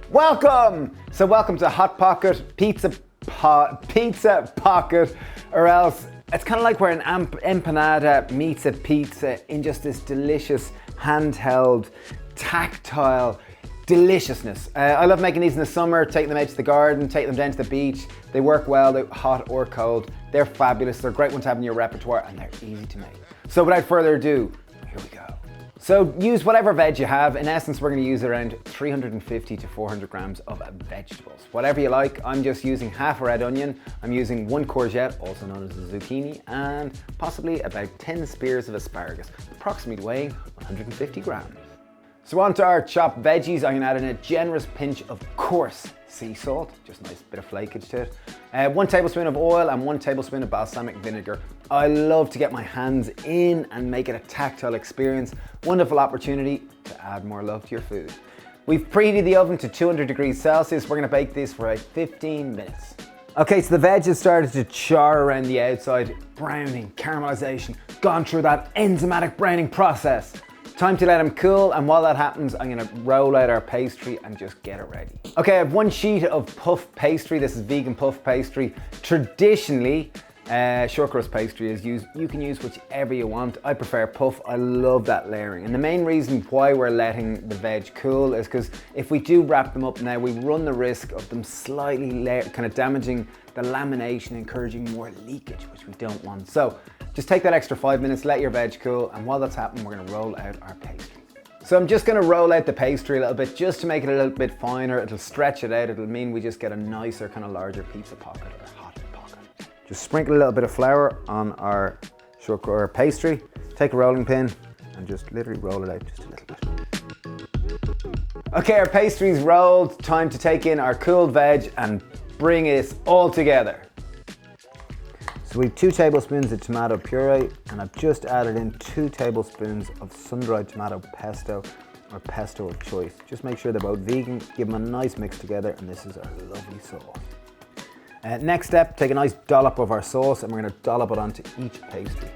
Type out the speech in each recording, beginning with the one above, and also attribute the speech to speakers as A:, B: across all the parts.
A: Welcome! So welcome to Hot Pocket Pizza Pocket, or else it's kind of like where an empanada meets a pizza in just this delicious, handheld, tactile deliciousness. I love making these in the summer, taking them out to the garden, taking them down to the beach. They work well, they're hot or cold. They're fabulous, they're a great one to have in your repertoire, and they're easy to make. So without further ado, here we go. So use whatever veg you have. In essence, we're going to use around 350 to 400 grams of vegetables. Whatever you like. I'm just using half a red onion. I'm using 1 courgette, also known as a zucchini, and possibly about 10 spears of asparagus, approximately weighing 150 grams. So onto our chopped veggies, I'm going to add in a generous pinch of coarse sea salt, just a nice bit of flakage to it. 1 tablespoon of oil and 1 tablespoon of balsamic vinegar. I love to get my hands in and make it a tactile experience. Wonderful opportunity to add more love to your food. We've preheated the oven to 200 degrees Celsius. We're going to bake this for about 15 minutes. Okay, so the veg has started to char around the outside, browning, caramelization, gone through that enzymatic browning process. Time to let them cool, and while that happens, I'm gonna roll out our pastry and just get it ready. Okay, I have 1 sheet of puff pastry. This is vegan puff pastry. Traditionally, short crust pastry is used. You can use whichever you want. I prefer puff. I love that layering. And the main reason why we're letting the veg cool is because if we do wrap them up now, we run the risk of them slightly kind of damaging the lamination, encouraging more leakage, which we don't want. So just take that extra 5 minutes, let your veg cool, and while that's happening, we're gonna roll out our pastry. So I'm just gonna roll out the pastry a little bit, just to make it a little bit finer. It'll stretch it out. It'll mean we just get a nicer, kind of larger pizza pocket or hot pocket. Just sprinkle a little bit of flour on our pastry, take a rolling pin, and just literally roll it out just a little bit. Okay, our pastry's rolled. Time to take in our cooled veg and bring it all together. So we have 2 tablespoons of tomato puree, and I've just added in 2 tablespoons of sun-dried tomato pesto, or pesto of choice. Just make sure they're both vegan, give them a nice mix together, and this is our lovely sauce. Next step, take a nice dollop of our sauce, and we're gonna dollop it onto each pastry.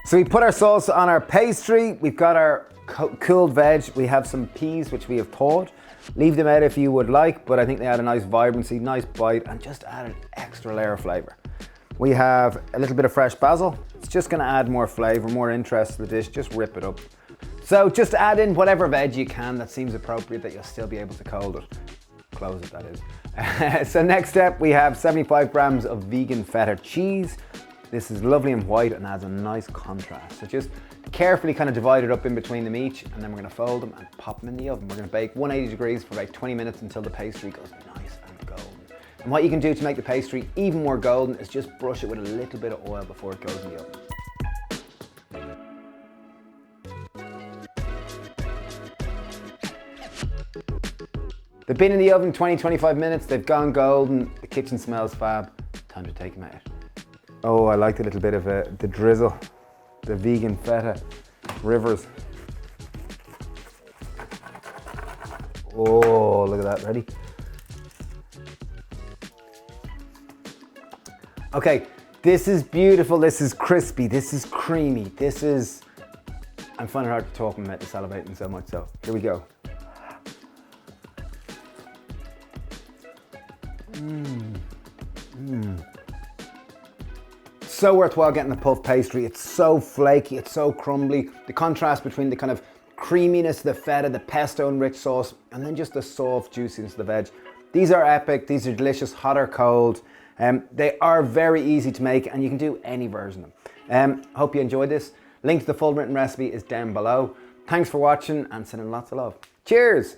A: So we put our sauce on our pastry, we've got our cooled veg, we have some peas which we have thawed. Leave them out if you would like, but I think they add a nice vibrancy, nice bite, and just add an extra layer of flavor. We have a little bit of fresh basil. It's just gonna add more flavor, more interest to the dish, just rip it up. So just add in whatever veg you can that seems appropriate that you'll still be able to close it, that is. So next step, we have 75 grams of vegan feta cheese. This is lovely and white and adds a nice contrast. So just carefully kind of divide it up in between them each, and then we're gonna fold them and pop them in the oven. We're gonna bake 180 degrees for about 20 minutes until the pastry goes nice and golden. And what you can do to make the pastry even more golden is just brush it with a little bit of oil before it goes in the oven. They've been in the oven 20-25 minutes, they've gone golden, the kitchen smells fab, time to take them out. Oh, I like the little bit of the drizzle, the vegan feta rivers. Oh, look at that, ready? Okay, this is beautiful, this is crispy, this is creamy, I'm finding it hard to talk about the salivating so much, so here we go. So worthwhile getting the puff pastry. It's so flaky, it's so crumbly. The contrast between the kind of creaminess of the feta, the pesto and rich sauce, and then just the soft juiciness of the veg. These are epic, these are delicious, hot or cold. They are very easy to make, and you can do any version of them. Hope you enjoyed this. Link to the full written recipe is down below. Thanks for watching and sending lots of love. Cheers!